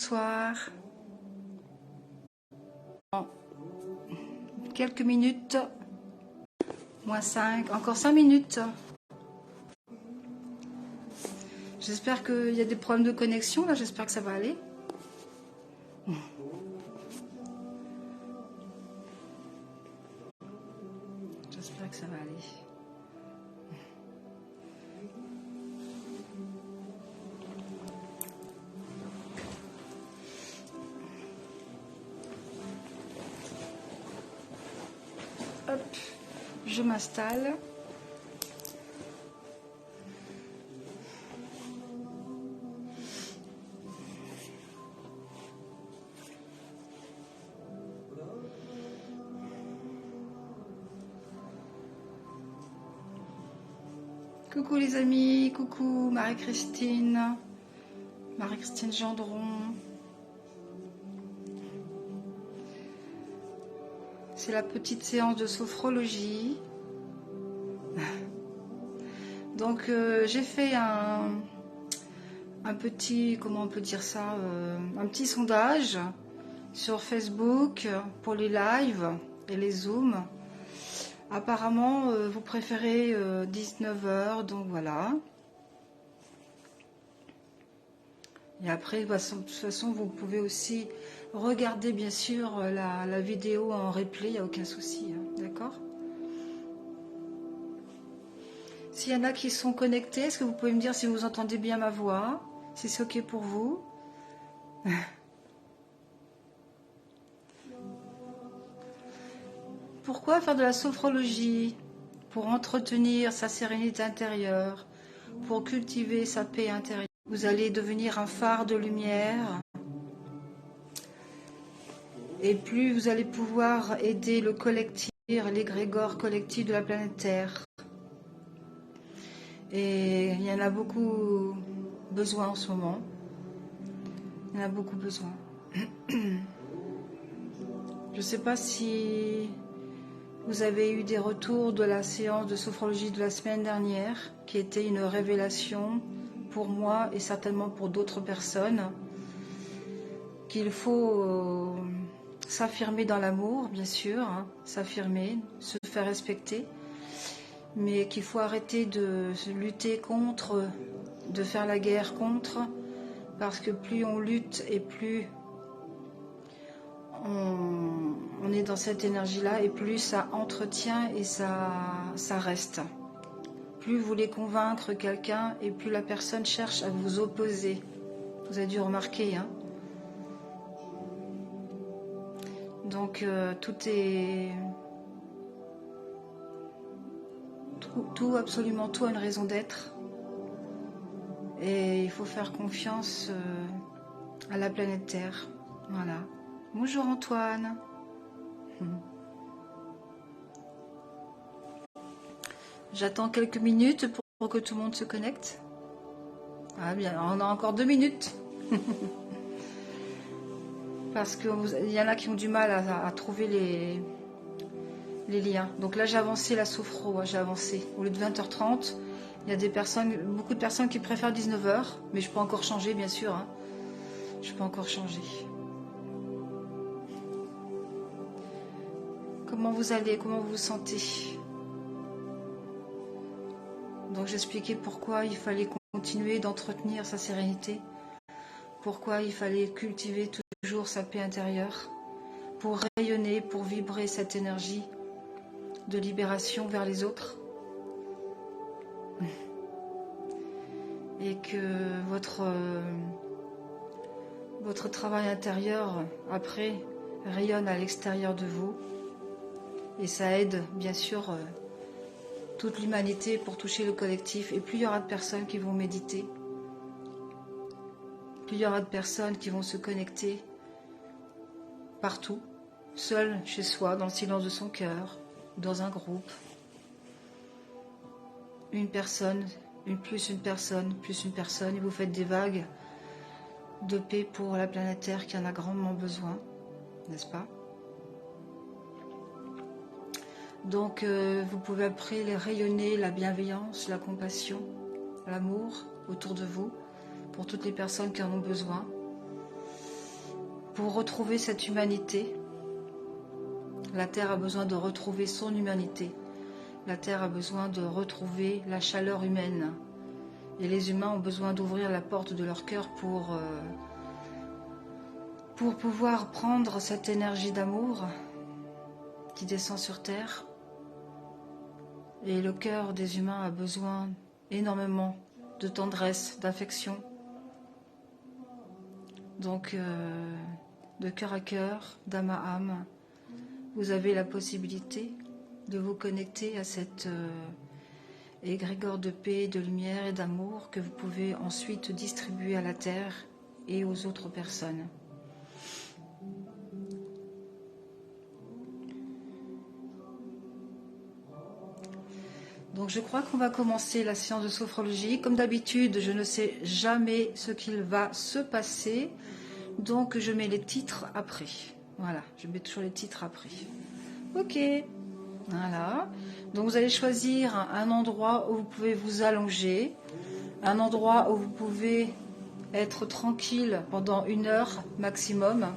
Bonsoir. Quelques minutes. Moins 5. Encore 5 minutes. J'espère qu'il y a des problèmes de connexion. Là, j'espère que ça va aller. J'espère que ça va aller. Hop, je m'installe. Coucou les amis, coucou Marie-Christine Gendron. C'est la petite séance de sophrologie. Donc j'ai fait un petit, comment on peut dire ça, un petit sondage sur Facebook pour les lives et les zooms. Apparemment vous préférez 19 h, donc voilà. Et après, de toute façon, vous pouvez aussi regarder bien sûr la vidéo en replay, il n'y a aucun souci, hein, d'accord? S'il y en a qui sont connectés, est-ce que vous pouvez me dire si vous entendez bien ma voix, si c'est ok pour vous? Pourquoi faire de la sophrologie? Pour entretenir sa sérénité intérieure, pour cultiver sa paix intérieure. Vous allez devenir un phare de lumière. Et plus vous allez pouvoir aider le collectif, l'égrégore collectif de la planète Terre. Et il y en a beaucoup besoin en ce moment. Il y en a beaucoup besoin. Je ne sais pas si vous avez eu des retours de la séance de sophrologie de la semaine dernière, qui était une révélation pour moi et certainement pour d'autres personnes, qu'il faut s'affirmer dans l'amour, bien sûr, hein, s'affirmer, se faire respecter, mais qu'il faut arrêter de lutter contre, de faire la guerre contre, parce que plus on lutte et plus on est dans cette énergie-là, et plus ça entretient et ça reste. Plus vous voulez convaincre quelqu'un, et plus la personne cherche à vous opposer. Vous avez dû remarquer, hein. Donc absolument tout a une raison d'être. Et il faut faire confiance à la planète Terre. Voilà. Bonjour Antoine. J'attends quelques minutes pour que tout le monde se connecte. Ah bien, on a encore 2 minutes. Parce qu'il y en a qui ont du mal à trouver les liens. Donc là j'ai avancé la sophro, j'ai avancé. Au lieu de 20 h 30, il y a beaucoup de personnes qui préfèrent 19 h, mais je peux encore changer bien sûr, hein. Je peux encore changer. Comment vous allez? Comment vous vous sentez? Donc j'expliquais pourquoi il fallait continuer d'entretenir sa sérénité, pourquoi il fallait cultiver toujours sa paix intérieure, pour rayonner, pour vibrer cette énergie de libération vers les autres. Et que votre travail intérieur, après, rayonne à l'extérieur de vous. Et ça aide, bien sûr, toute l'humanité pour toucher le collectif. Et plus il y aura de personnes qui vont méditer, plus il y aura de personnes qui vont se connecter partout, seul, chez soi, dans le silence de son cœur, dans un groupe. Une personne, plus une personne, et vous faites des vagues de paix pour la planète Terre qui en a grandement besoin, n'est-ce pas? Donc vous pouvez après les rayonner la bienveillance, la compassion, l'amour autour de vous, pour toutes les personnes qui en ont besoin. pour retrouver cette humanité. La Terre a besoin de retrouver son humanité. La Terre a besoin de retrouver la chaleur humaine. Et les humains ont besoin d'ouvrir la porte de leur cœur pour pouvoir prendre cette énergie d'amour qui descend sur Terre. Et le cœur des humains a besoin énormément de tendresse, d'affection. Donc, de cœur à cœur, d'âme à âme, vous avez la possibilité de vous connecter à cette égrégore de paix, de lumière et d'amour que vous pouvez ensuite distribuer à la Terre et aux autres personnes. Donc je crois qu'on va commencer la séance de sophrologie. Comme d'habitude, je ne sais jamais ce qu'il va se passer, donc je mets les titres après. Voilà, je mets toujours les titres après. Ok, voilà. Donc vous allez choisir un endroit où vous pouvez vous allonger, un endroit où vous pouvez être tranquille pendant 1 heure maximum,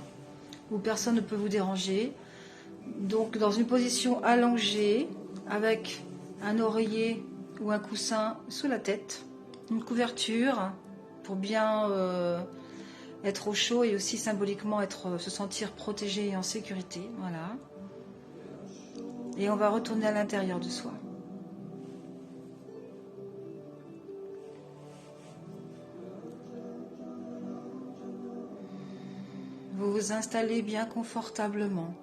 où personne ne peut vous déranger. Donc dans une position allongée, avec un oreiller ou un coussin sous la tête, une couverture pour bien être au chaud et aussi symboliquement se sentir protégé et en sécurité. Voilà. Et on va retourner à l'intérieur de soi. Vous vous installez bien confortablement.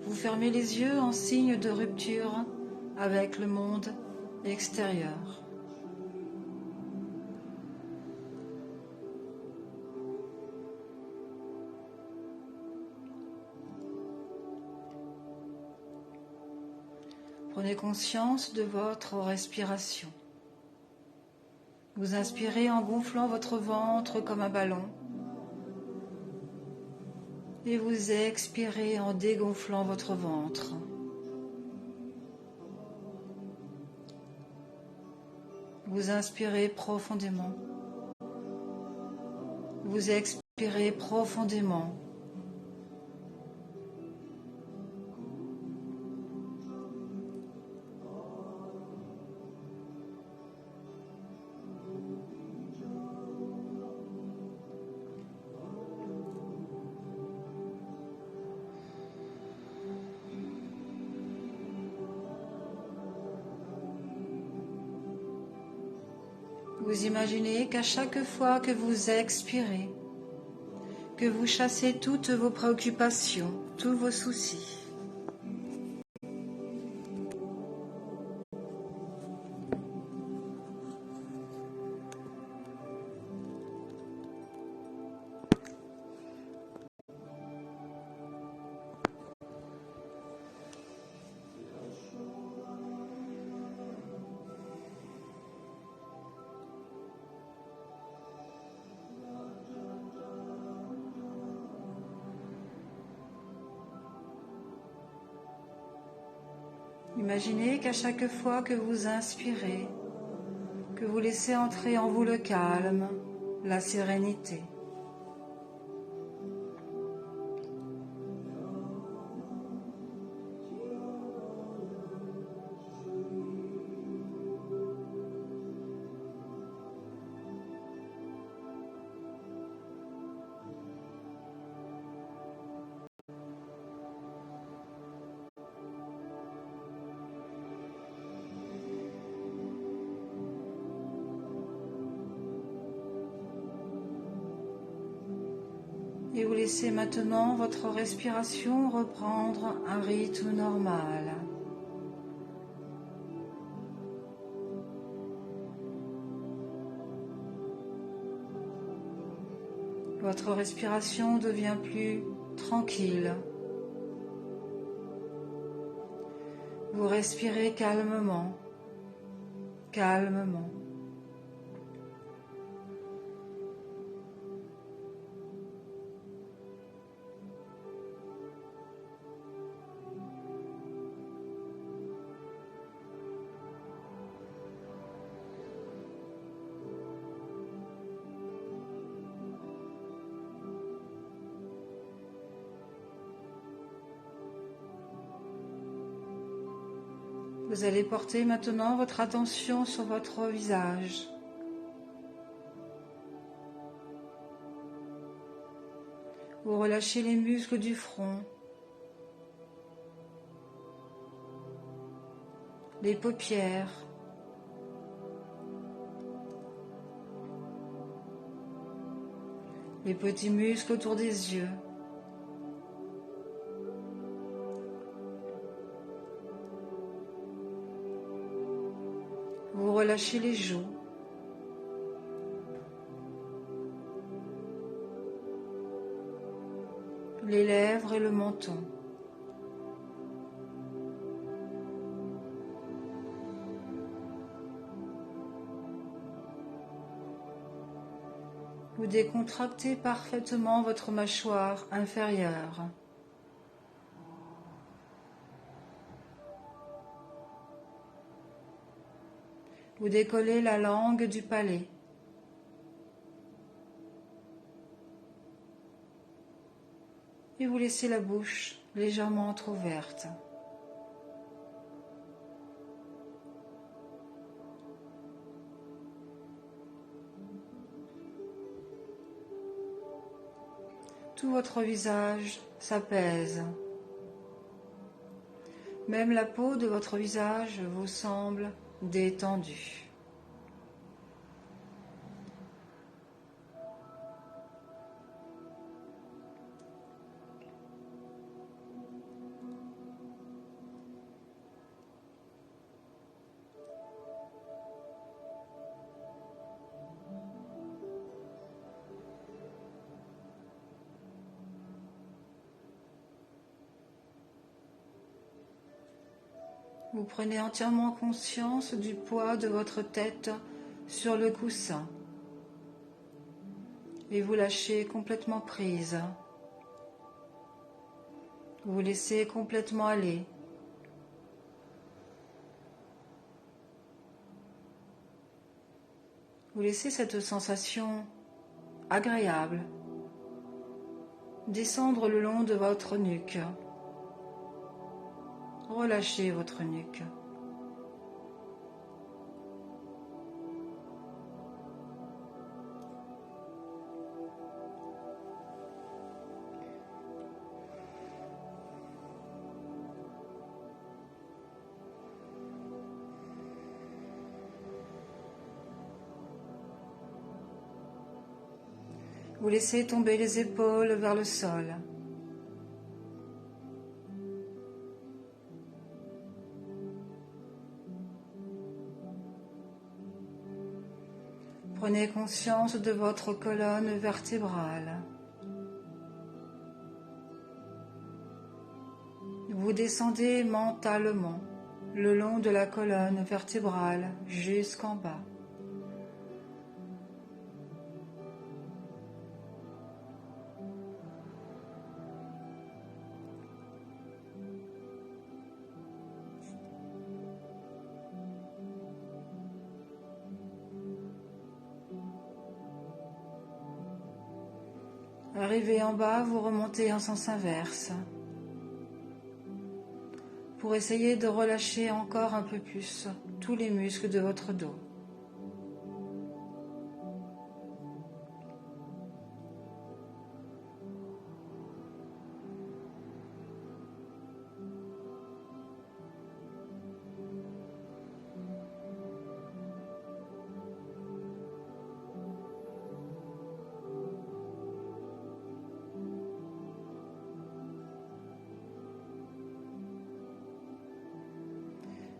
Vous fermez les yeux en signe de rupture avec le monde extérieur. Prenez conscience de votre respiration. Vous inspirez en gonflant votre ventre comme un ballon. Et vous expirez en dégonflant votre ventre. Vous inspirez profondément. Vous expirez profondément. Vous imaginez qu'à chaque fois que vous expirez, que vous chassez toutes vos préoccupations, tous vos soucis. Imaginez qu'à chaque fois que vous inspirez, que vous laissez entrer en vous le calme, la sérénité. Et vous laissez maintenant votre respiration reprendre un rythme normal. Votre respiration devient plus tranquille. Vous respirez calmement, calmement. Vous allez porter maintenant votre attention sur votre visage. Vous relâchez les muscles du front, les paupières, les petits muscles autour des yeux. Vous relâchez les joues, les lèvres et le menton. Vous décontractez parfaitement votre mâchoire inférieure. Vous décollez la langue du palais. Et vous laissez la bouche légèrement entrouverte. Tout votre visage s'apaise. Même la peau de votre visage vous semble détendue. Vous prenez entièrement conscience du poids de votre tête sur le coussin et vous lâchez complètement prise. Vous vous laissez complètement aller. Vous laissez cette sensation agréable descendre le long de votre nuque. Relâchez votre nuque. Vous laissez tomber les épaules vers le sol. Prenez conscience de votre colonne vertébrale. Vous descendez mentalement le long de la colonne vertébrale jusqu'en bas. Arrivé en bas, vous remontez en sens inverse pour essayer de relâcher encore un peu plus tous les muscles de votre dos.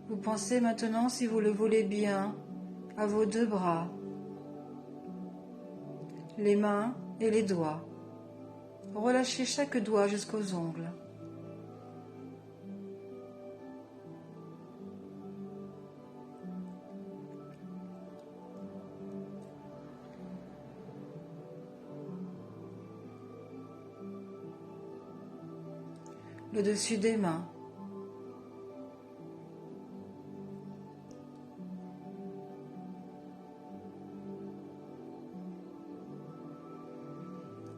Vous pensez maintenant, si vous le voulez bien, à vos deux bras, les mains et les doigts. Relâchez chaque doigt jusqu'aux ongles. Le dessus des mains.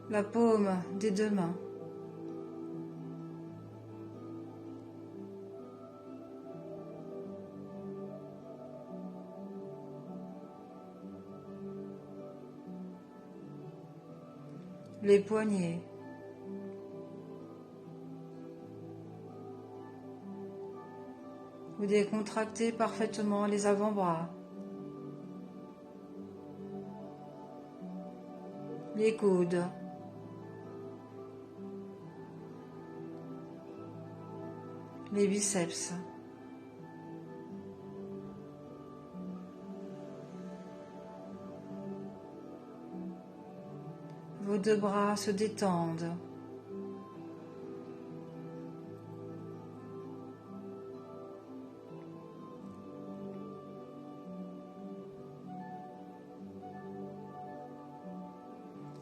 La paume des deux mains. les poignets, vous décontractez parfaitement les avant-bras, les coudes, les biceps. Vos deux bras se détendent.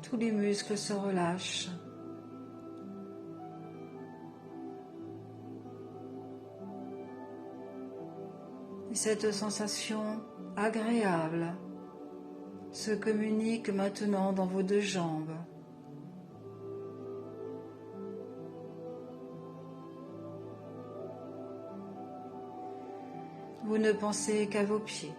Tous les muscles se relâchent. Et cette sensation agréable se communique maintenant dans vos deux jambes. Vous ne pensez qu'à vos pieds.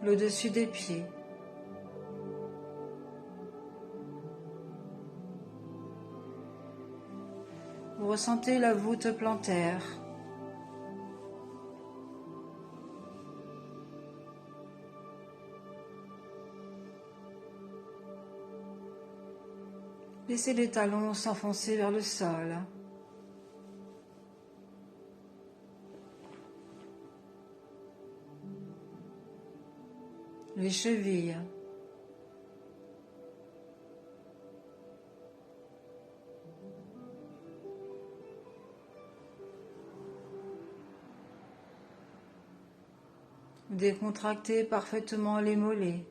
Le dessus des pieds. Vous ressentez la voûte plantaire. Laissez les talons s'enfoncer vers le sol. Les chevilles. Décontractez parfaitement les mollets.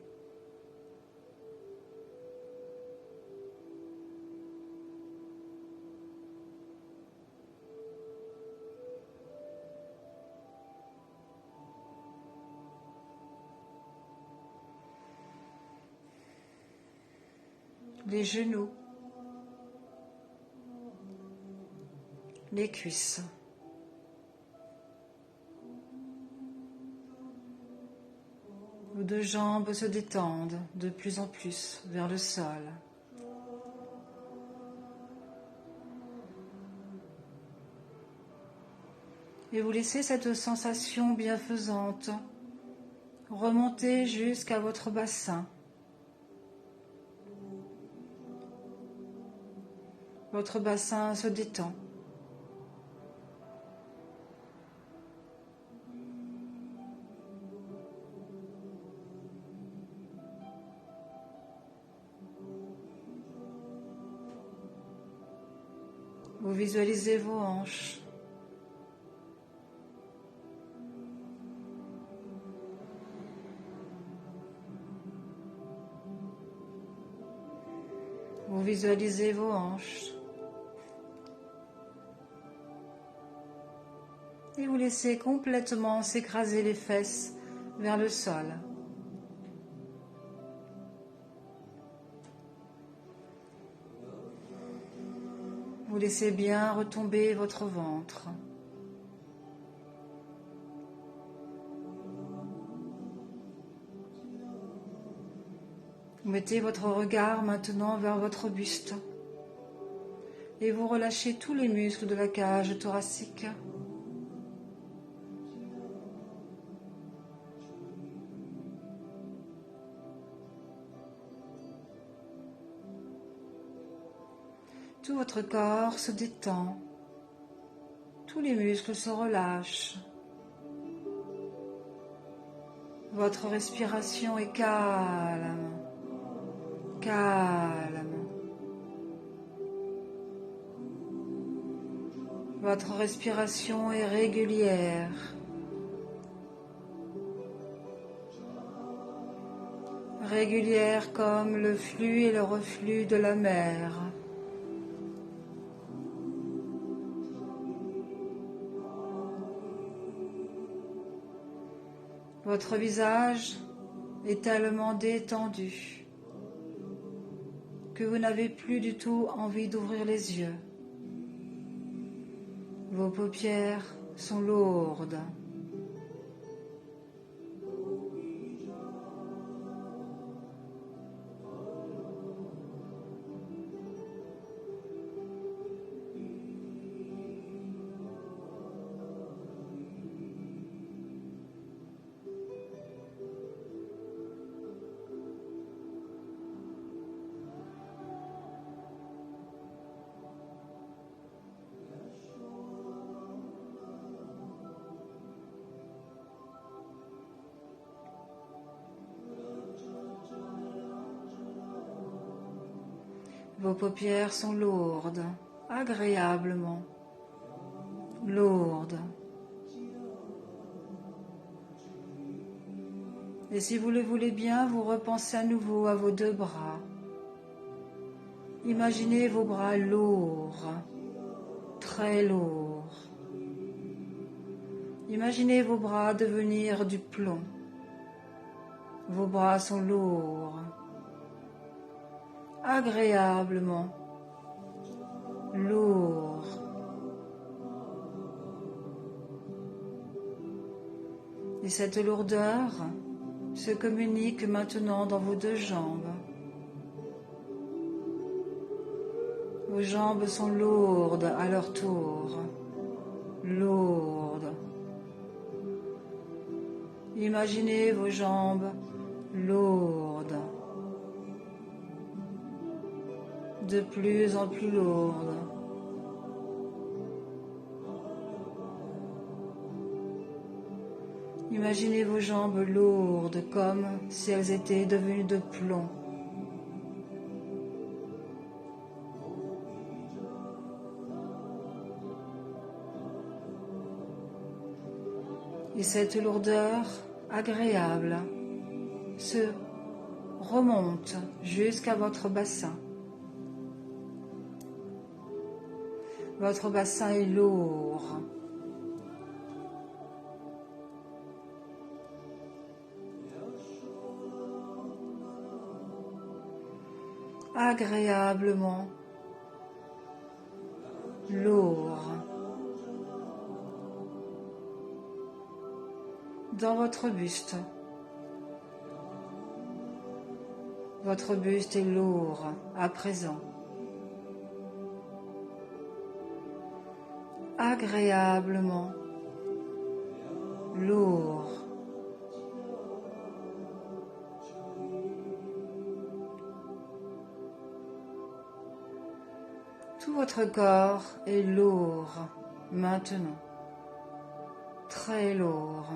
Les genoux, les cuisses, vos deux jambes se détendent de plus en plus vers le sol. Et vous laissez cette sensation bienfaisante remonter jusqu'à votre bassin. Votre bassin se détend. Vous visualisez vos hanches. Vous visualisez vos hanches. Et vous laissez complètement s'écraser les fesses vers le sol. Vous laissez bien retomber votre ventre. Vous mettez votre regard maintenant vers votre buste et vous relâchez tous les muscles de la cage thoracique. Tout votre corps se détend, tous les muscles se relâchent. Votre respiration est calme, calme. Votre respiration est régulière. Régulière comme le flux et le reflux de la mer. Votre visage est tellement détendu. que vous n'avez plus du tout envie d'ouvrir les yeux. Vos paupières sont lourdes. Vos paupières sont lourdes, agréablement lourdes. Et si vous le voulez bien, vous repensez à nouveau à vos deux bras. Imaginez vos bras lourds, très lourds. Imaginez vos bras devenir du plomb. Vos bras sont lourds, agréablement lourds. Et cette lourdeur se communique maintenant dans vos deux jambes. Vos jambes sont lourdes à leur tour, lourdes. Imaginez vos jambes lourdes, de plus en plus lourdes. Imaginez vos jambes lourdes comme si elles étaient devenues de plomb. Et cette lourdeur agréable se remonte jusqu'à votre bassin. Votre bassin est lourd. Agréablement lourd. Dans votre buste. Votre buste est lourd à présent. Agréablement lourd. Tout votre corps est lourd maintenant, très lourd,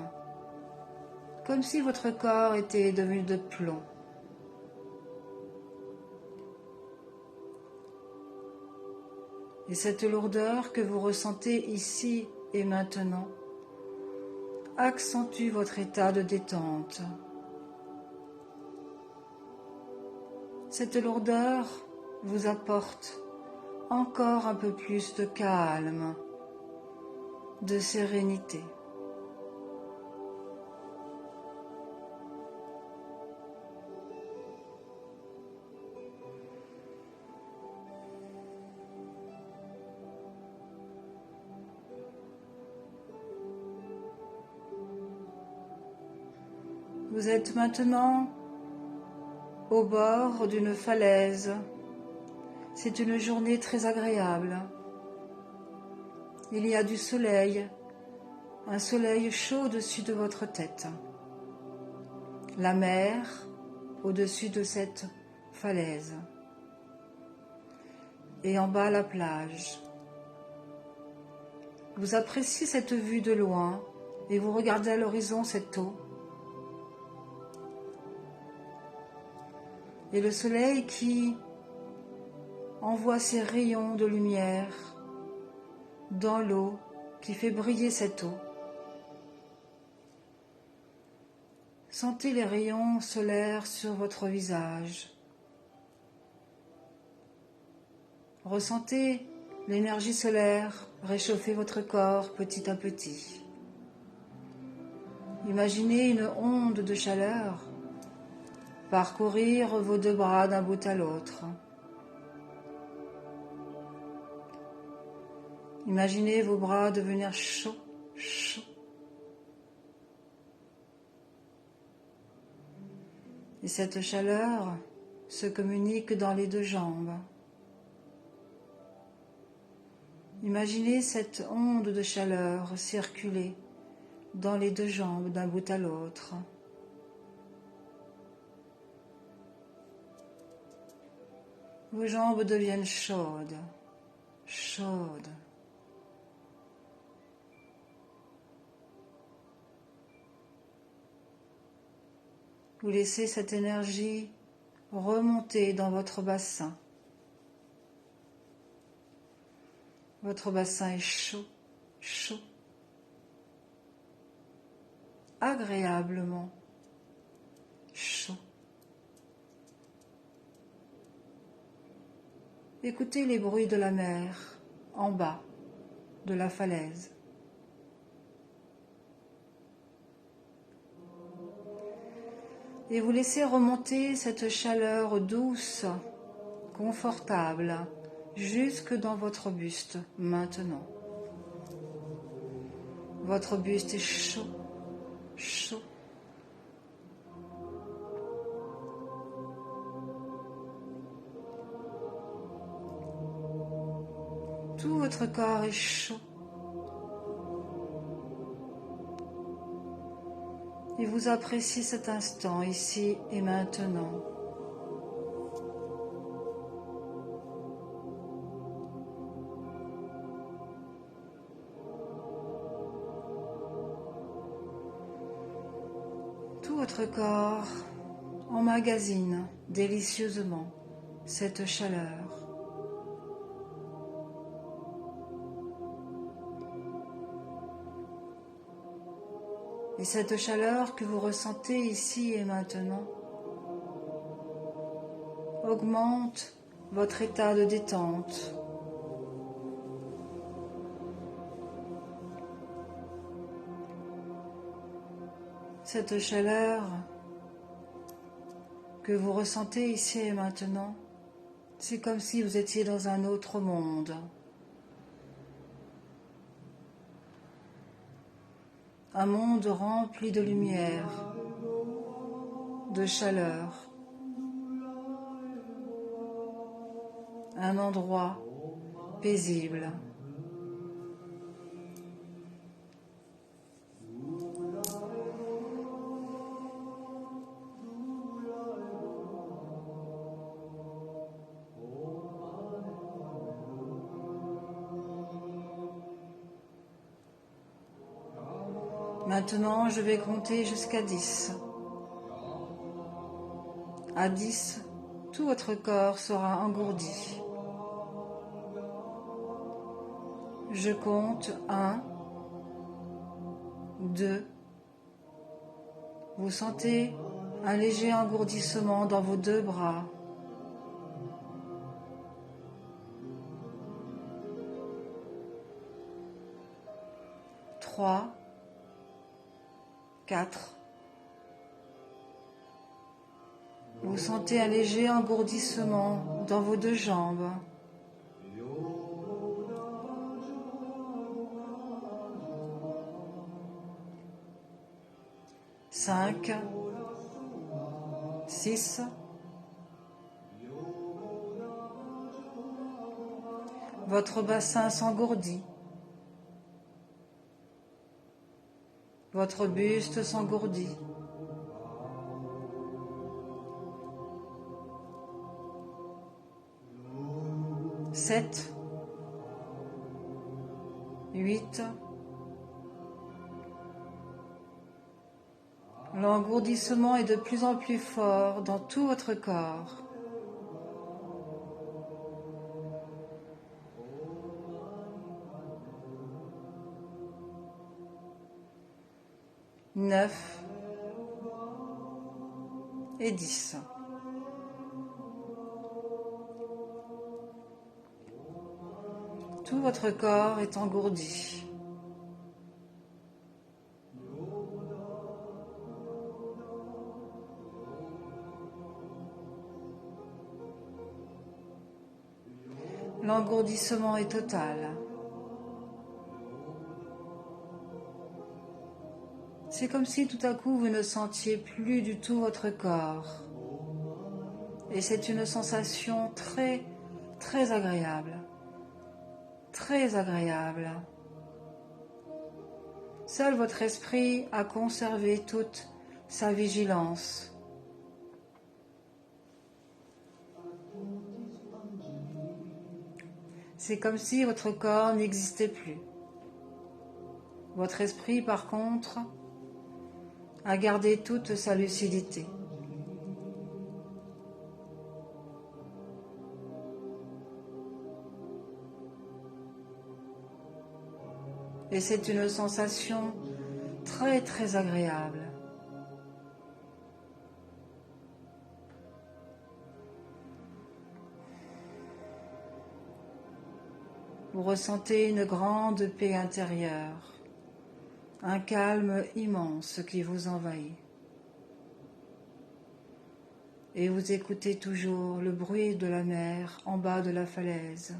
comme si votre corps était devenu de plomb. Et cette lourdeur que vous ressentez ici et maintenant accentue votre état de détente. Cette lourdeur vous apporte encore un peu plus de calme, de sérénité. Vous êtes maintenant au bord d'une falaise. C'est une journée très agréable. Il y a du soleil, un soleil chaud au-dessus de votre tête. La mer au-dessus de cette falaise. Et en bas la plage. Vous appréciez cette vue de loin et vous regardez à l'horizon cette eau. Et le soleil qui envoie ses rayons de lumière dans l'eau qui fait briller cette eau. Sentez les rayons solaires sur votre visage. Ressentez l'énergie solaire réchauffer votre corps petit à petit. Imaginez une onde de chaleur parcourir vos deux bras d'un bout à l'autre. Imaginez vos bras devenir chauds, chauds. Et cette chaleur se communique dans les deux jambes. Imaginez cette onde de chaleur circuler dans les deux jambes d'un bout à l'autre. Vos jambes deviennent chaudes, chaudes. Vous laissez cette énergie remonter dans votre bassin. Votre bassin est chaud, chaud, agréablement chaud. Écoutez les bruits de la mer en bas de la falaise. Et vous laissez remonter cette chaleur douce, confortable, jusque dans votre buste maintenant. Votre buste est chaud, chaud. Tout votre corps est chaud. Et vous appréciez cet instant ici et maintenant. Tout votre corps emmagasine délicieusement cette chaleur. Et cette chaleur que vous ressentez ici et maintenant augmente votre état de détente. Cette chaleur que vous ressentez ici et maintenant, c'est comme si vous étiez dans un autre monde. Un monde rempli de lumière, de chaleur. Un endroit paisible. Maintenant, je vais compter jusqu'à 10. À 10, tout votre corps sera engourdi. Je compte 1, 2. Vous sentez un léger engourdissement dans vos deux bras. 3, 4. Vous sentez un léger engourdissement dans vos deux jambes. 5, 6. Votre bassin s'engourdit. Votre buste s'engourdit. 7, 8. L'engourdissement est de plus en plus fort dans tout votre corps. 9 et 10. Tout votre corps est engourdi. L'engourdissement est total. C'est comme si tout à coup vous ne sentiez plus du tout votre corps. Et c'est une sensation très, très agréable. Très agréable. Seul votre esprit a conservé toute sa vigilance. C'est comme si votre corps n'existait plus. Votre esprit, par contre, a gardé toute sa lucidité. Et c'est une sensation très très agréable. Vous ressentez une grande paix intérieure, un calme immense qui vous envahit. Et vous écoutez toujours le bruit de la mer en bas de la falaise.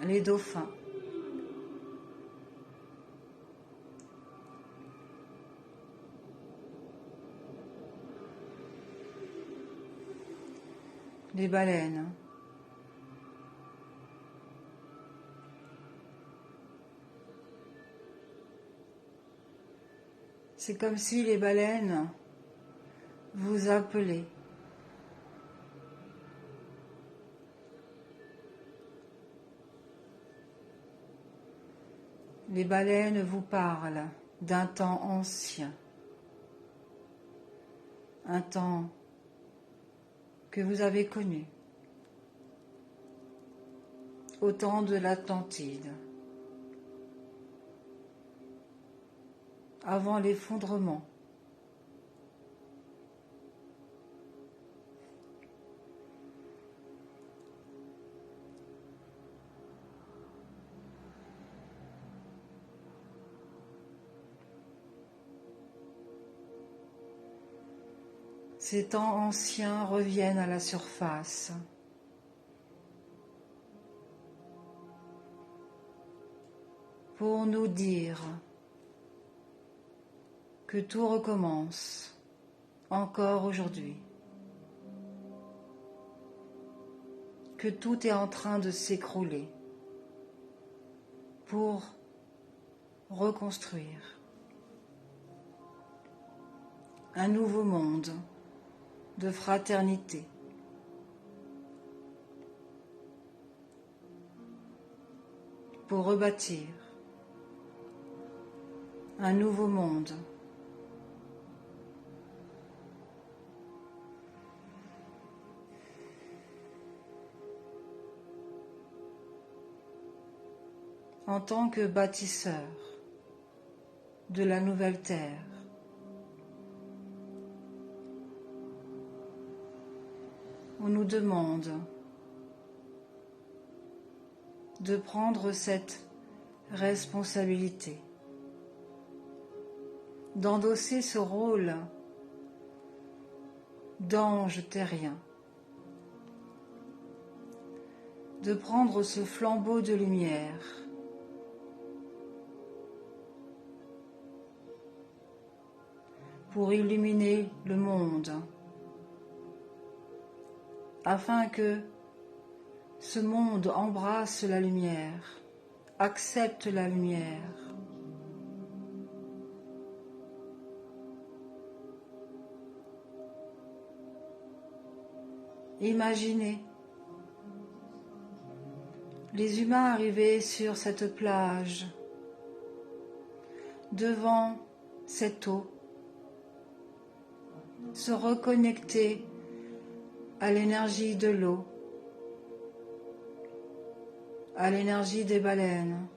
Les dauphins. Les baleines. C'est comme si les baleines vous appelaient. Les baleines vous parlent d'un temps ancien, un temps que vous avez connu, au temps de l'Atlantide, avant l'effondrement. Ces temps anciens reviennent à la surface. Pour nous dire que tout recommence encore aujourd'hui, que tout est en train de s'écrouler pour reconstruire un nouveau monde de fraternité. Pour rebâtir un nouveau monde. En tant que bâtisseur de la nouvelle terre, on nous demande de prendre cette responsabilité, d'endosser ce rôle d'ange terrien, de prendre ce flambeau de lumière pour illuminer le monde, afin que ce monde embrasse la lumière, accepte la lumière. Imaginez les humains arrivés sur cette plage, devant cette eau, se reconnecter à l'énergie de l'eau, à l'énergie des baleines.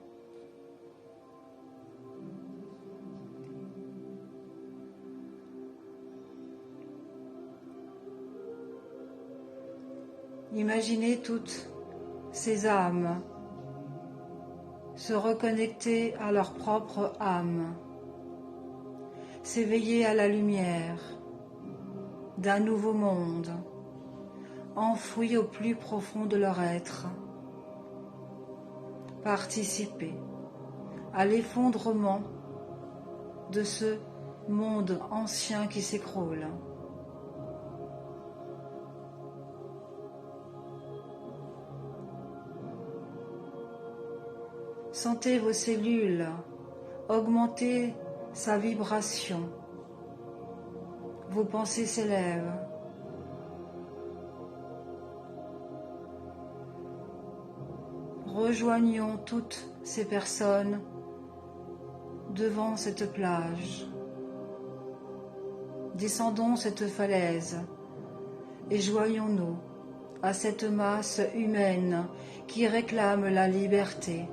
Imaginez toutes ces âmes se reconnecter à leur propre âme, s'éveiller à la lumière d'un nouveau monde, enfouis au plus profond de leur être. Participez à l'effondrement de ce monde ancien qui s'écroule. Sentez vos cellules augmenter sa vibration. Vos pensées s'élèvent. Rejoignons toutes ces personnes devant cette plage. Descendons cette falaise et joignons-nous à cette masse humaine qui réclame la liberté.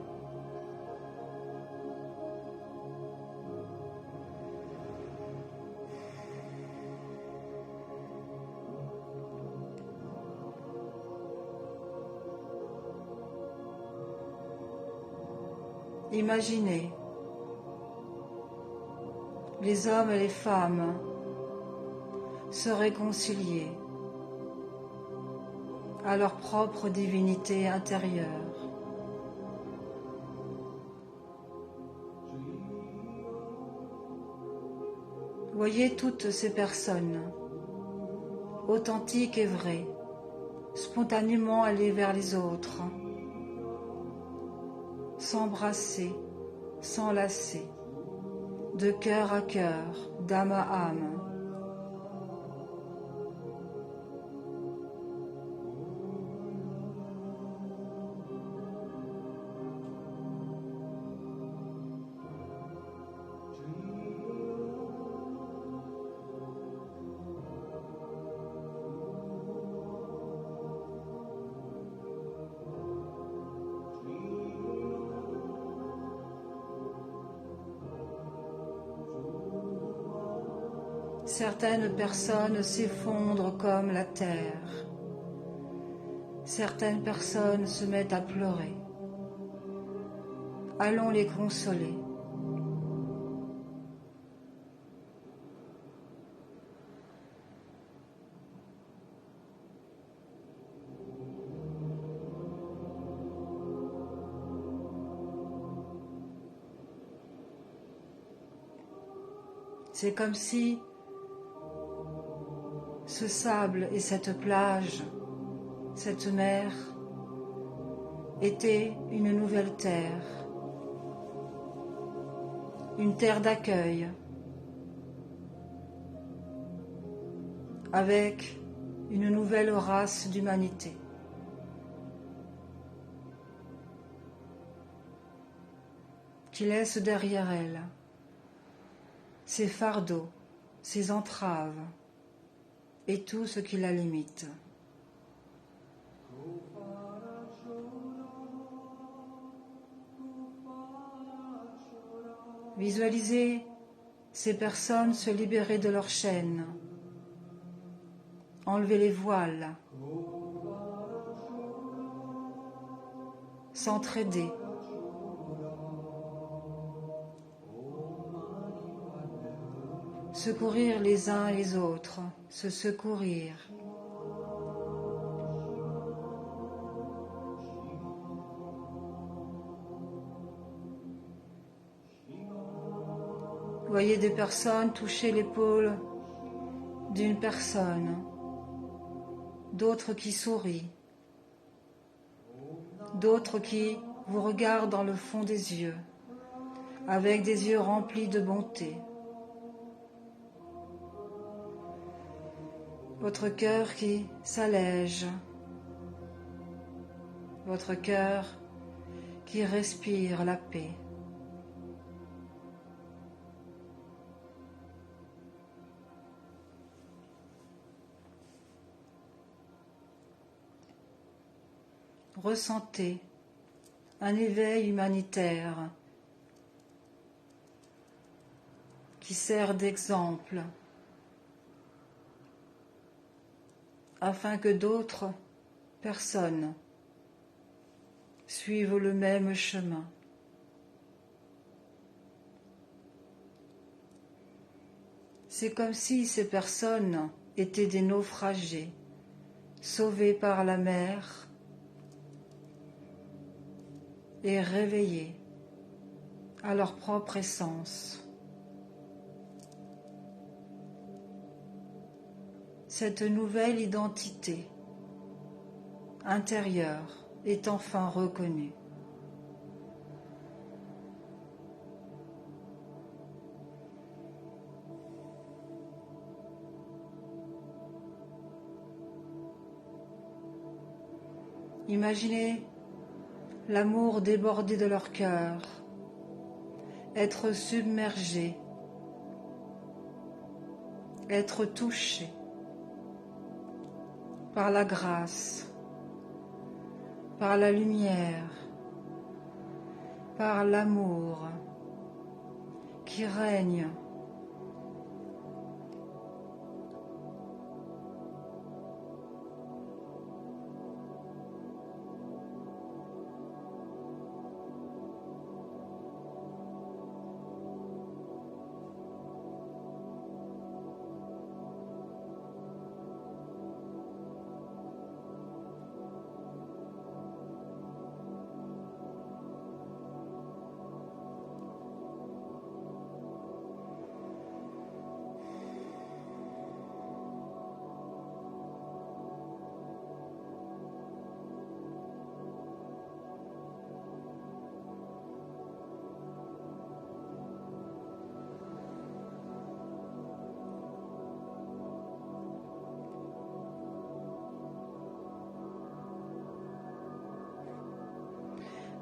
Imaginez les hommes et les femmes se réconcilier à leur propre divinité intérieure. Voyez toutes ces personnes, authentiques et vraies, spontanément aller vers les autres, s'embrasser, s'enlacer, de cœur à cœur, d'âme à âme. Certaines personnes s'effondrent comme la terre. Certaines personnes se mettent à pleurer. Allons les consoler. C'est comme si ce sable et cette plage, cette mer, étaient une nouvelle terre, une terre d'accueil, avec une nouvelle race d'humanité. Qui laisse derrière elle ses fardeaux, ses entraves, et tout ce qui la limite. Visualisez ces personnes se libérer de leurs chaînes, enlever les voiles, s'entraider, secourir les uns les autres, se secourir. Voyez des personnes toucher l'épaule d'une personne, d'autres qui sourient, d'autres qui vous regardent dans le fond des yeux, avec des yeux remplis de bonté. Votre cœur qui s'allège, votre cœur qui respire la paix. Ressentez un éveil humanitaire qui sert d'exemple afin que d'autres personnes suivent le même chemin. C'est comme si ces personnes étaient des naufragés sauvés par la mer et réveillés à leur propre essence. Cette nouvelle identité intérieure est enfin reconnue. Imaginez l'amour déborder de leur cœur, être submergé, être touché par la grâce, par la lumière, par l'amour qui règne.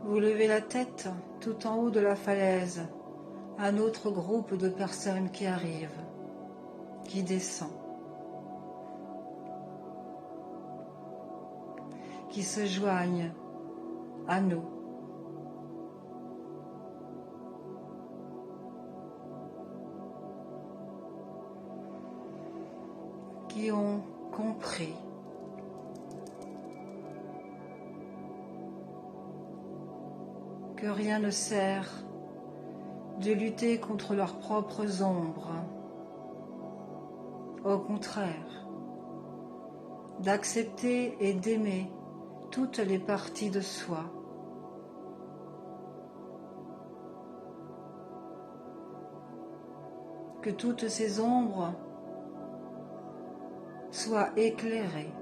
Vous levez la tête tout en haut de la falaise, un autre groupe de personnes qui arrive, qui descend, qui se joignent à nous. Qui ont compris que rien ne sert de lutter contre leurs propres ombres. Au contraire, d'accepter et d'aimer toutes les parties de soi. Que toutes ces ombres soient éclairées,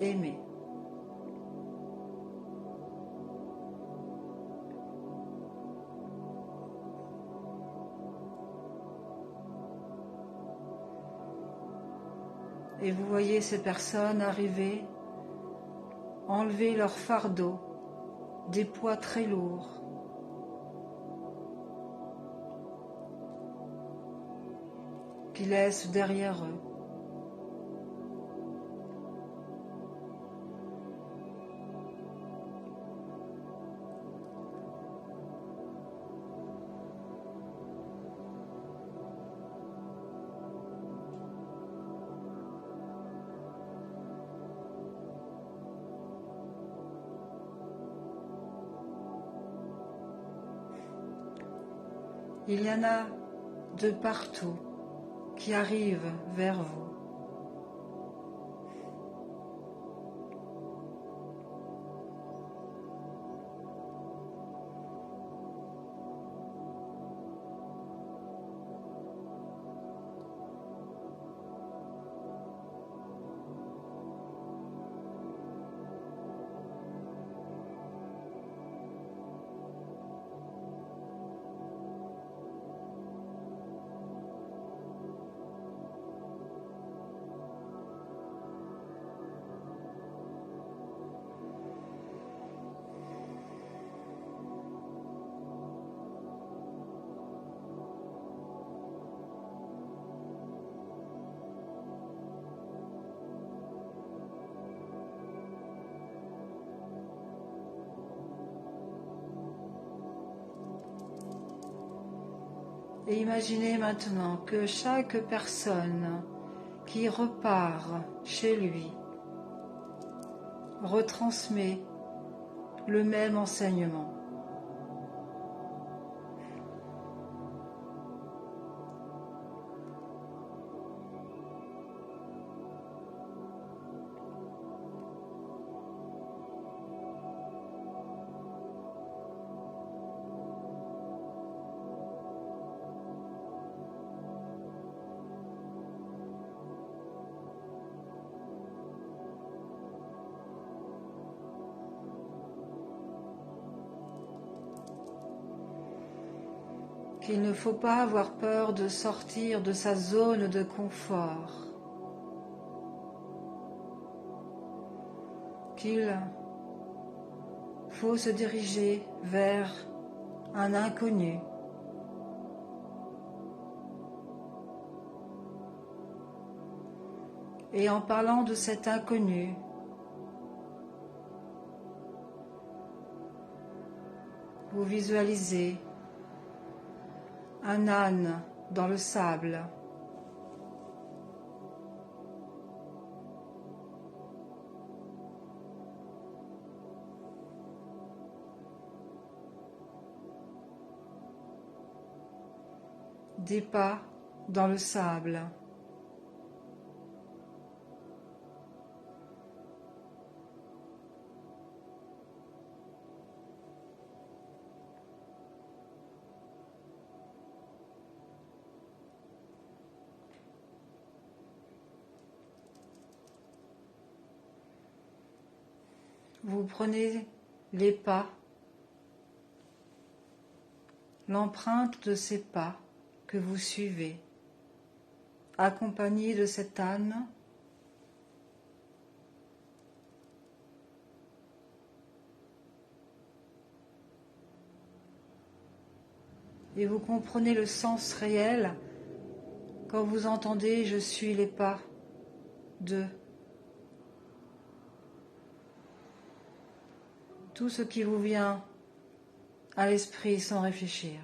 aimées. Et vous voyez ces personnes arriver, enlever leur fardeau, des poids très lourds, qu'ils laissent derrière eux. Il y en a de partout qui arrivent vers vous. Et imaginez maintenant que chaque personne qui repart chez lui retransmet le même enseignement. qu'il ne faut pas avoir peur de sortir de sa zone de confort, qu'il faut se diriger vers un inconnu. Et en parlant de cet inconnu, vous visualisez un âne dans le sable. Des pas dans le sable. Vous prenez les pas, l'empreinte de ces pas que vous suivez, accompagné de cet âne, et vous comprenez le sens réel quand vous entendez « je suis les pas de ». Tout ce qui vous vient à l'esprit sans réfléchir.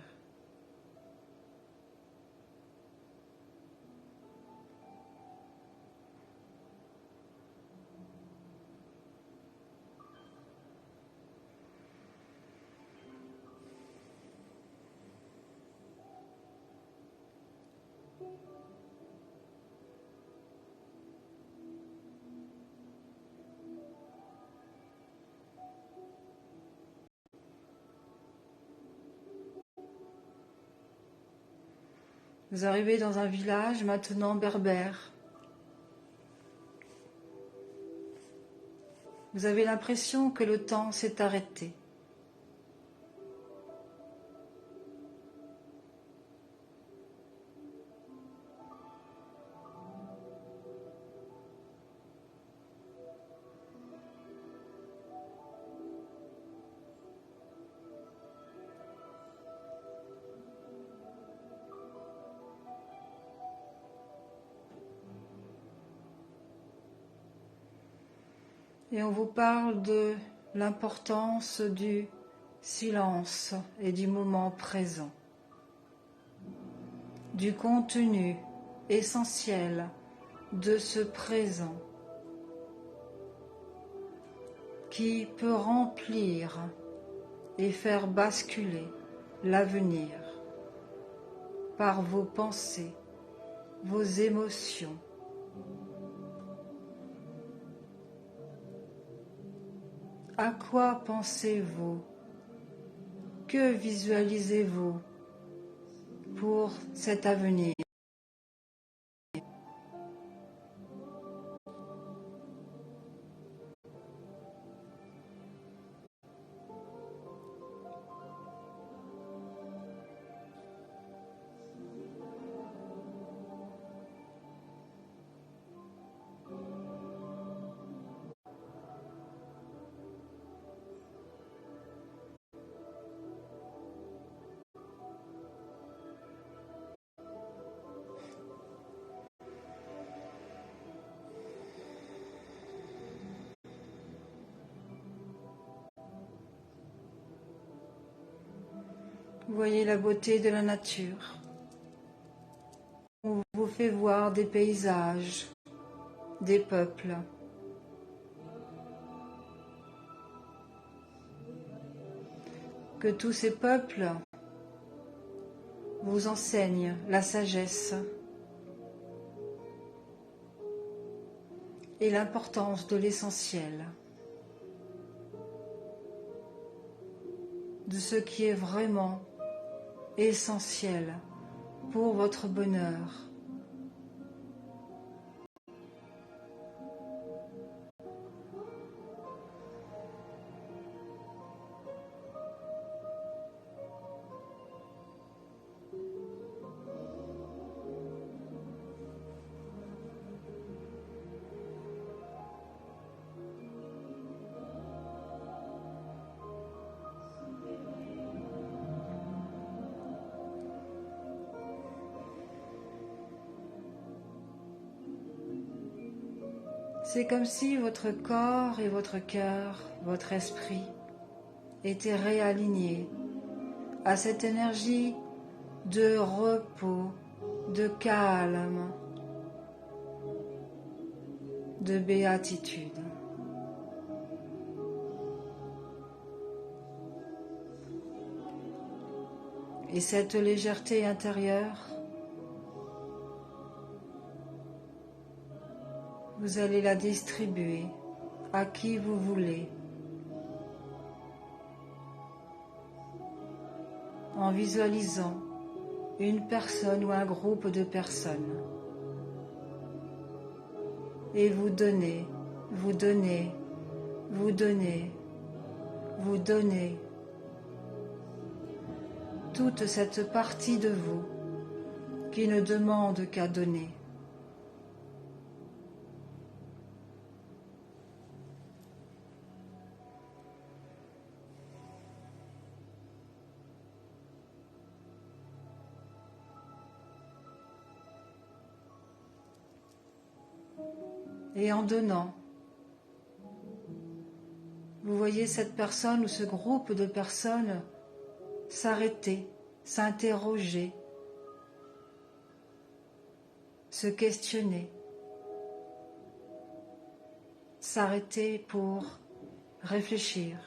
Vous arrivez dans un village maintenant berbère. Vous avez l'impression que le temps s'est arrêté. Et on vous parle de l'importance du silence et du moment présent, du contenu essentiel de ce présent qui peut remplir et faire basculer l'avenir par vos pensées, vos émotions. À quoi pensez-vous? Que visualisez-vous pour cet avenir? Voyez la beauté de la nature. On vous fait voir des paysages, des peuples. Que tous ces peuples vous enseignent la sagesse et l'importance de l'essentiel, de ce qui est vraiment essentiel pour votre bonheur. C'est comme si votre corps et votre cœur, votre esprit, étaient réalignés à cette énergie de repos, de calme, de béatitude. Et cette légèreté intérieure, vous allez la distribuer à qui vous voulez, en visualisant une personne ou un groupe de personnes. Et vous donnez, vous donnez, vous donnez, vous donnez toute cette partie de vous qui ne demande qu'à donner. Et en donnant, vous voyez cette personne ou ce groupe de personnes s'arrêter, s'interroger, se questionner, s'arrêter pour réfléchir.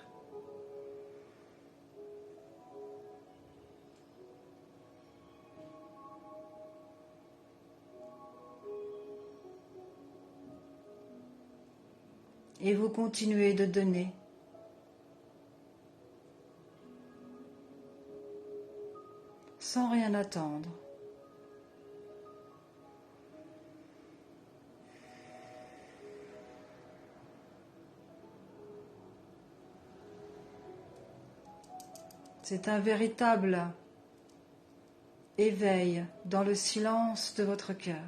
Et vous continuez de donner. Sans rien attendre. C'est un véritable éveil dans le silence de votre cœur.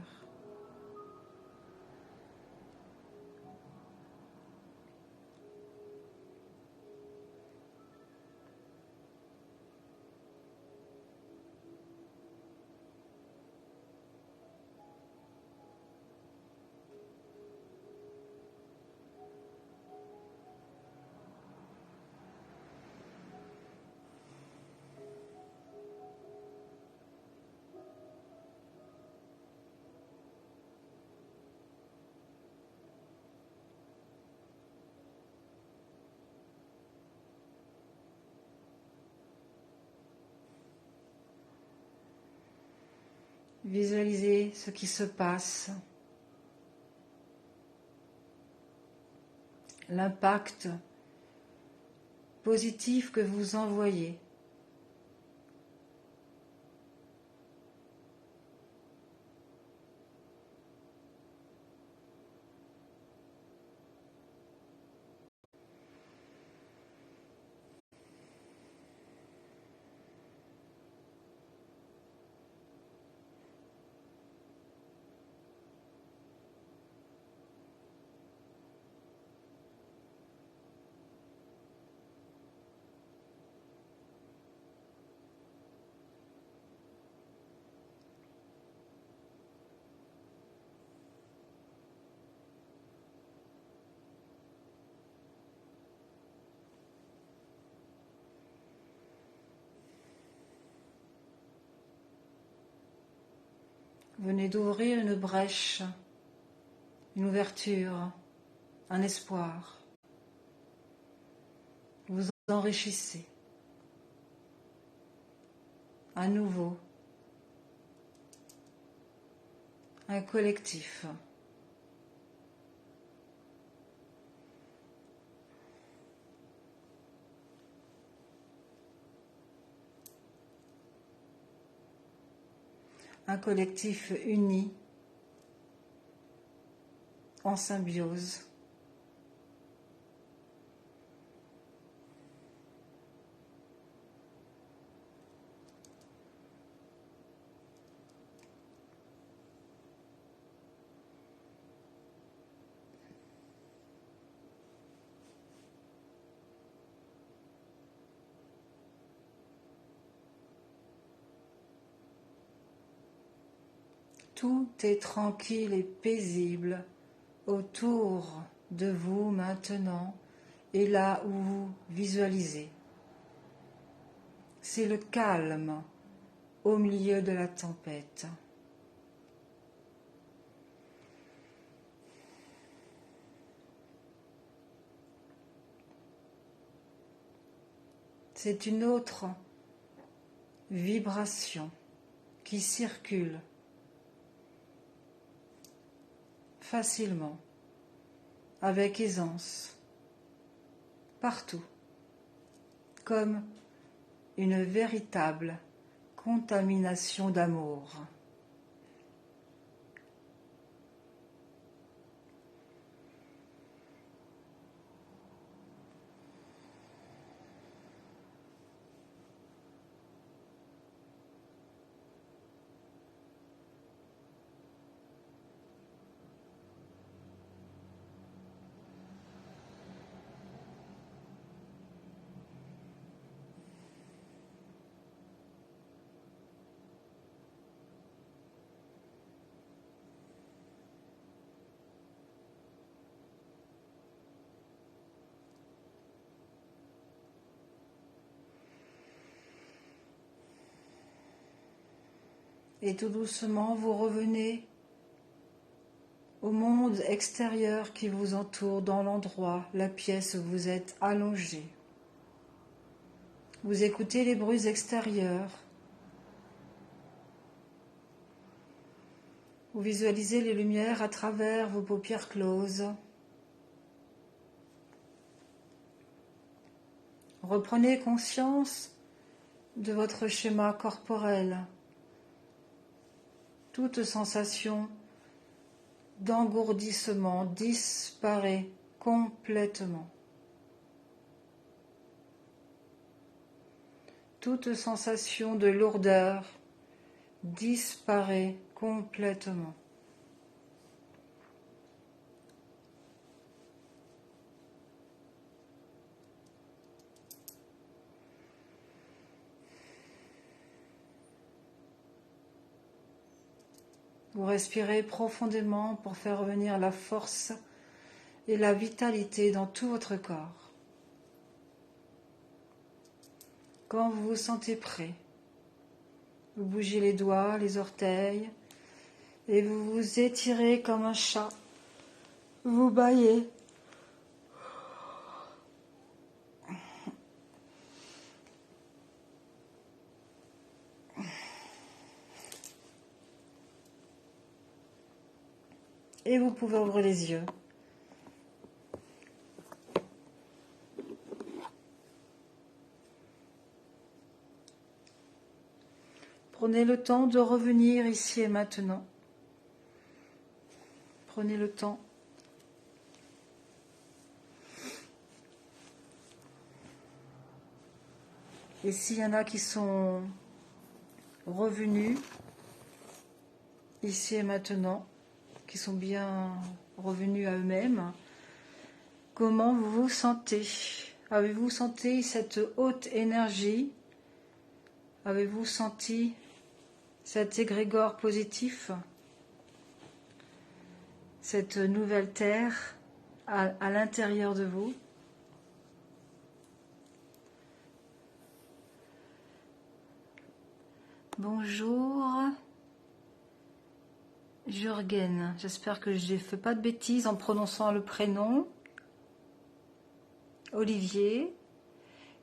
Visualisez ce qui se passe, l'impact positif que vous envoyez. Venez d'ouvrir une brèche, une ouverture, un espoir. Vous enrichissez. À nouveau, un collectif. Un collectif uni, en symbiose. Tout est tranquille et paisible autour de vous maintenant et là où vous visualisez. C'est le calme au milieu de la tempête. C'est une autre vibration qui circule facilement, avec aisance, partout, comme une véritable contamination d'amour. Et tout doucement, vous revenez au monde extérieur qui vous entoure, dans l'endroit, la pièce où vous êtes allongé. Vous écoutez les bruits extérieurs. Vous visualisez les lumières à travers vos paupières closes. Reprenez conscience de votre schéma corporel. Toute sensation d'engourdissement disparaît complètement. Toute sensation de lourdeur disparaît complètement. Vous respirez profondément pour faire revenir la force et la vitalité dans tout votre corps. Quand vous vous sentez prêt, vous bougez les doigts, les orteils, et vous vous étirez comme un chat. Vous bâillez. Et vous pouvez ouvrir les yeux. Prenez le temps de revenir ici et maintenant. Prenez le temps. Et s'il y en a qui sont revenus ici et maintenant, qui sont bien revenus à eux-mêmes, comment vous vous sentez? Avez-vous senti cette haute énergie? Avez-vous senti cet égrégore positif? Cette nouvelle terre à l'intérieur de vous? Bonjour Jürgen, j'espère que je ne fais pas de bêtises en prononçant le prénom. Olivier,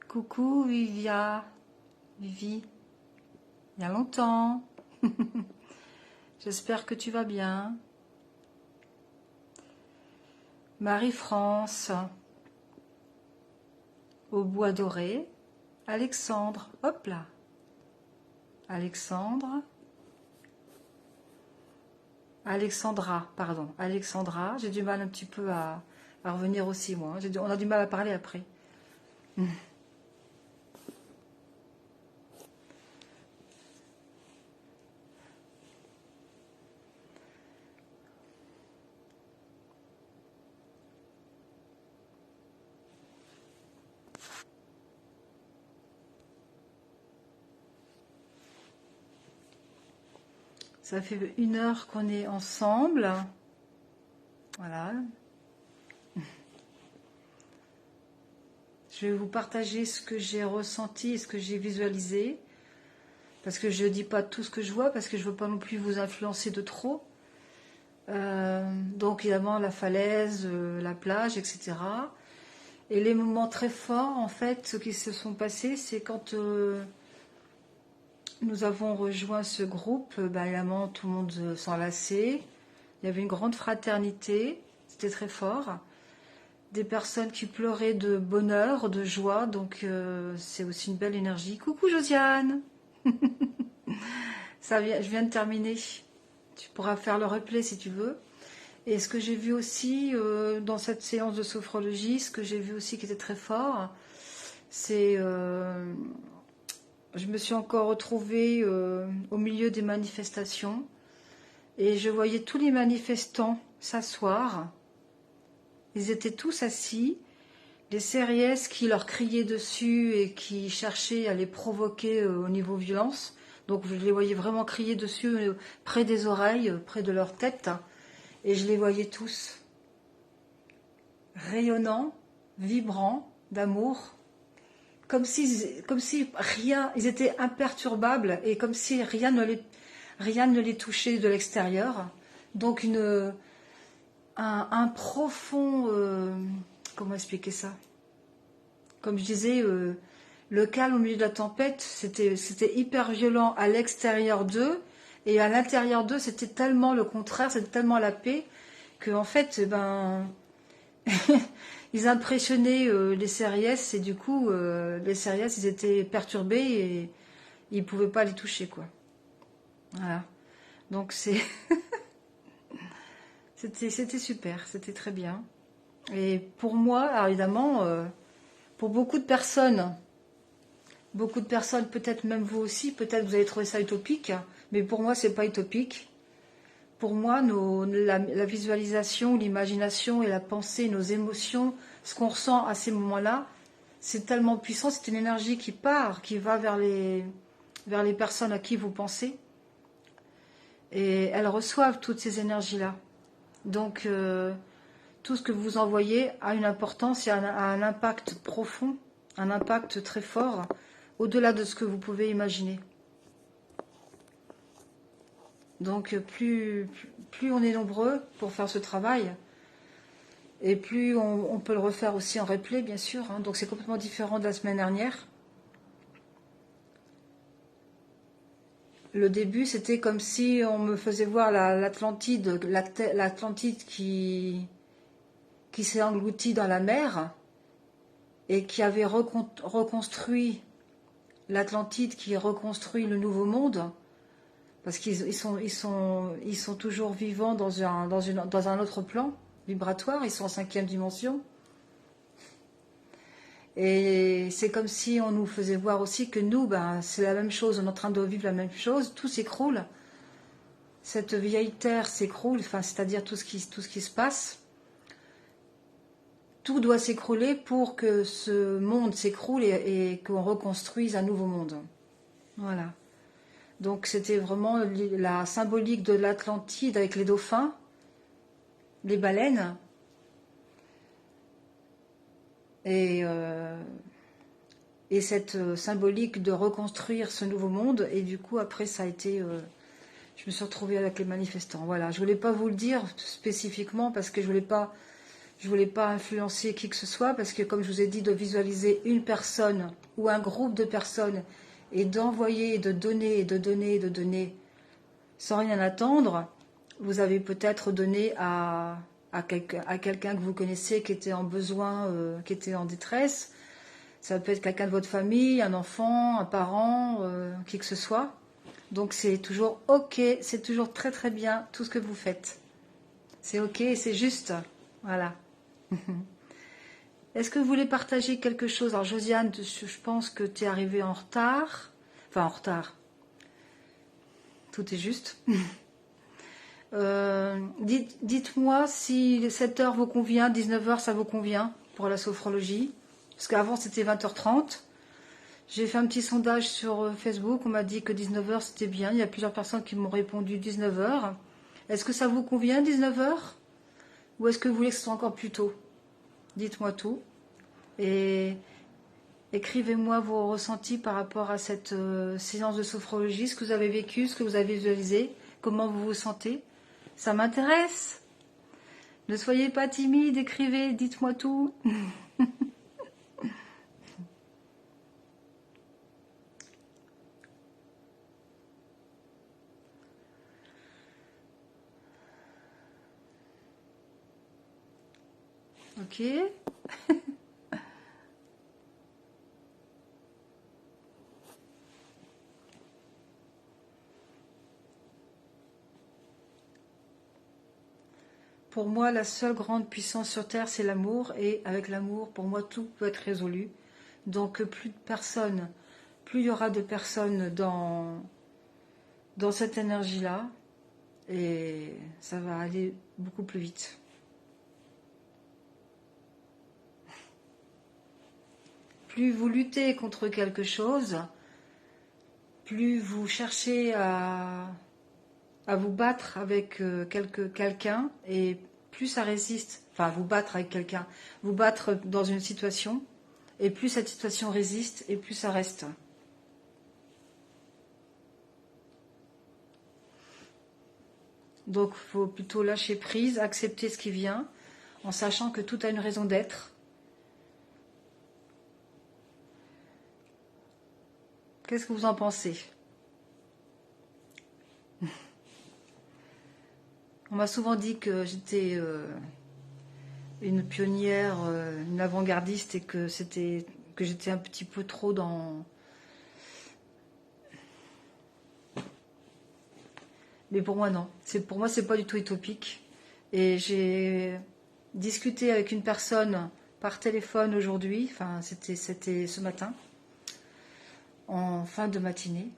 coucou Vivia, Vivi, il y a longtemps. J'espère que tu vas bien. Marie-France, au bois doré. Alexandre, hop là. Alexandre. Alexandra, pardon. Alexandra, j'ai du mal un petit peu à revenir aussi, moi. On a du mal à parler après. Ça fait 1 heure qu'on est ensemble. Voilà. Je vais vous partager ce que j'ai ressenti et ce que j'ai visualisé. Parce que je ne dis pas tout ce que je vois, parce que je ne veux pas non plus vous influencer de trop. Donc évidemment la falaise, la plage, etc. Et les moments très forts, en fait, ce qui se sont passés, c'est quand nous avons rejoint ce groupe, évidemment tout le monde s'enlaçait. Il y avait une grande fraternité, c'était très fort. Des personnes qui pleuraient de bonheur, de joie, donc c'est aussi une belle énergie. Coucou Josiane. Je viens de terminer. Tu pourras faire le replay si tu veux. Et ce que j'ai vu aussi dans cette séance de sophrologie, ce que j'ai vu aussi qui était très fort, c'est... je me suis encore retrouvée au milieu des manifestations et je voyais tous les manifestants s'asseoir. Ils étaient tous assis, les CRS qui leur criaient dessus et qui cherchaient à les provoquer au niveau violence. Donc je les voyais vraiment crier dessus près des oreilles, près de leur tête. Et je les voyais tous rayonnants, vibrants d'amour, comme si rien, ils étaient imperturbables et comme si rien ne les touchait de l'extérieur. Donc un profond, comment expliquer ça? Comme je disais, le calme au milieu de la tempête, c'était hyper violent à l'extérieur d'eux, et à l'intérieur d'eux, c'était tellement le contraire, c'était tellement la paix, que en fait, ils impressionnaient les CRS, et du coup, les CRS, ils étaient perturbés, et ils ne pouvaient pas les toucher, quoi. Voilà. Donc c'était super, c'était très bien. Et pour moi, alors évidemment, pour beaucoup de personnes, peut-être même vous aussi, peut-être vous avez trouvé ça utopique, mais pour moi, c'est pas utopique. Pour moi, la visualisation, l'imagination et la pensée, nos émotions, ce qu'on ressent à ces moments-là, c'est tellement puissant, c'est une énergie qui part, qui va vers les personnes à qui vous pensez. Et elles reçoivent toutes ces énergies-là. Donc, tout ce que vous envoyez a une importance et a un impact profond, un impact très fort, au-delà de ce que vous pouvez imaginer. Donc plus on est nombreux pour faire ce travail, et plus on peut le refaire aussi en replay, bien sûr. Hein. Donc c'est complètement différent de la semaine dernière. Le début, c'était comme si on me faisait voir l'Atlantide qui s'est engloutie dans la mer, et qui avait reconstruit l'Atlantide, qui reconstruit le Nouveau Monde. Parce qu'ils sont toujours vivants dans un autre plan vibratoire, ils sont en 5e dimension. Et c'est comme si on nous faisait voir aussi que nous, c'est la même chose, on est en train de vivre la même chose, tout s'écroule. Cette vieille terre s'écroule, c'est-à-dire tout ce qui se passe. Tout doit s'écrouler pour que ce monde s'écroule et qu'on reconstruise un nouveau monde. Voilà. Donc c'était vraiment la symbolique de l'Atlantide avec les dauphins, les baleines, et cette symbolique de reconstruire ce nouveau monde. Et du coup après ça a été, je me suis retrouvée avec les manifestants. Voilà, je voulais pas vous le dire spécifiquement parce que je voulais pas influencer qui que ce soit, parce que comme je vous ai dit, de visualiser une personne ou un groupe de personnes et d'envoyer, de donner, sans rien attendre, vous avez peut-être donné à quelqu'un que vous connaissez qui était en besoin, qui était en détresse. Ça peut être quelqu'un de votre famille, un enfant, un parent, qui que ce soit. Donc c'est toujours ok, c'est toujours très très bien tout ce que vous faites. C'est ok, c'est juste. Voilà. Est-ce que vous voulez partager quelque chose? Alors Josiane, je pense que tu es arrivée en retard. Enfin en retard. Tout est juste. Dites-moi si 7h vous convient, 19h ça vous convient pour la sophrologie. Parce qu'avant c'était 20h30. J'ai fait un petit sondage sur Facebook, on m'a dit que 19h c'était bien. Il y a plusieurs personnes qui m'ont répondu 19h. Est-ce que ça vous convient 19h? Ou est-ce que vous voulez que ce soit encore plus tôt? Dites-moi tout. Et écrivez-moi vos ressentis par rapport à cette séance de sophrologie, ce que vous avez vécu, ce que vous avez visualisé, comment vous vous sentez. Ça m'intéresse. Ne soyez pas timide, écrivez, dites-moi tout. Ok. Pour moi, la seule grande puissance sur Terre, c'est l'amour. Et avec l'amour, pour moi, tout peut être résolu. Donc, plus de personnes, plus il y aura de personnes dans cette énergie-là, et ça va aller beaucoup plus vite. Plus vous luttez contre quelque chose, plus vous cherchez à vous battre avec quelqu'un, et plus ça résiste. Enfin, vous battre avec quelqu'un, vous battre dans une situation, et plus cette situation résiste, et plus ça reste. Donc, il faut plutôt lâcher prise, accepter ce qui vient, en sachant que tout a une raison d'être. Qu'est-ce que vous en pensez? On m'a souvent dit que j'étais une pionnière, une avant-gardiste, et que j'étais un petit peu trop dans... Mais pour moi, non. Pour moi, c'est pas du tout utopique. Et j'ai discuté avec une personne par téléphone aujourd'hui, enfin, c'était ce matin, en fin de matinée.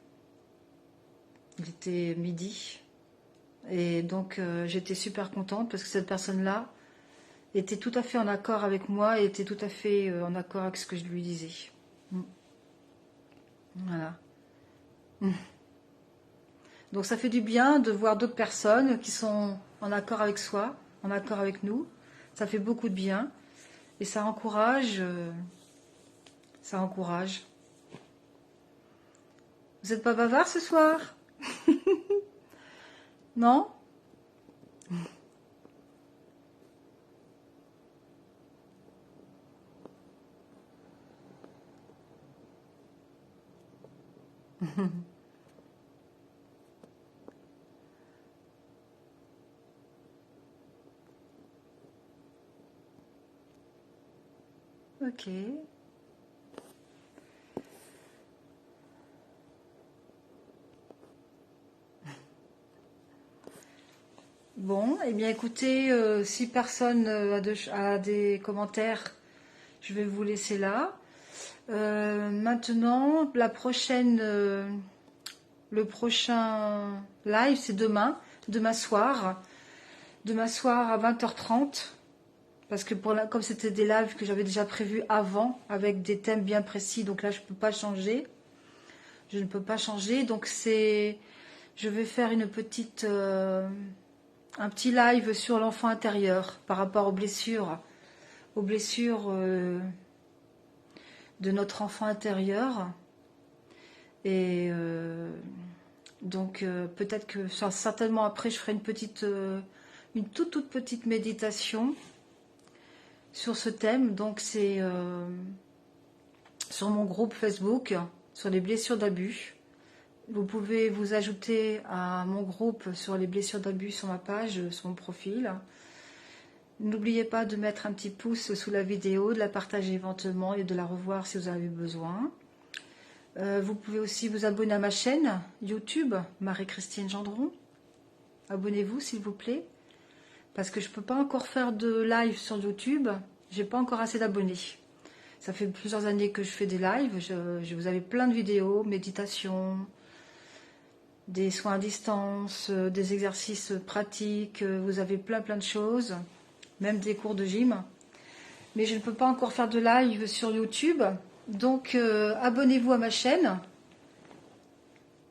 Il était midi. Et donc, j'étais super contente parce que cette personne-là était tout à fait en accord avec moi et était tout à fait en accord avec ce que je lui disais. Voilà. Donc ça fait du bien de voir d'autres personnes qui sont en accord avec soi, en accord avec nous. Ça fait beaucoup de bien et ça encourage. Ça encourage. Vous n'êtes pas bavard ce soir? Non? Ok. Bon, eh bien écoutez, si personne a des commentaires, je vais vous laisser là. Maintenant, le prochain live, c'est demain soir à 20h30, parce que comme c'était des lives que j'avais déjà prévus avant, avec des thèmes bien précis, donc là je ne peux pas changer. Je ne peux pas changer, donc je vais faire un petit live sur l'enfant intérieur par rapport aux blessures de notre enfant intérieur. Et donc peut-être que certainement après je ferai une toute petite méditation sur ce thème. Donc c'est sur mon groupe Facebook sur les blessures d'abus. Vous pouvez vous ajouter à mon groupe sur les blessures d'abus sur ma page, sur mon profil. N'oubliez pas de mettre un petit pouce sous la vidéo, de la partager éventuellement et de la revoir si vous en avez besoin. Vous pouvez aussi vous abonner à ma chaîne YouTube, Marie-Christine Gendron. Abonnez-vous s'il vous plaît, parce que je ne peux pas encore faire de live sur YouTube. J'ai pas encore assez d'abonnés. Ça fait plusieurs années que je fais des lives. Vous avez plein de vidéos, méditation, des soins à distance, des exercices pratiques. Vous avez plein de choses, même des cours de gym. Mais je ne peux pas encore faire de live sur YouTube. Donc abonnez-vous à ma chaîne.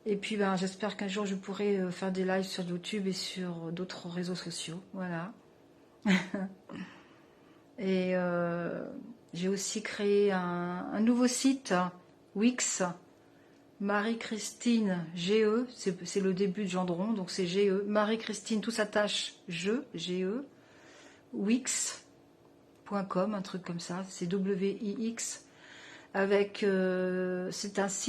Et puis j'espère qu'un jour je pourrai faire des lives sur YouTube et sur d'autres réseaux sociaux. Voilà. Et j'ai aussi créé un nouveau site, Wix, Marie-Christine GE, c'est le début de Gendron, donc c'est GE, Marie-Christine, tout s'attache, GE, Wix.com, un truc comme ça, c'est WIX, avec, c'est un site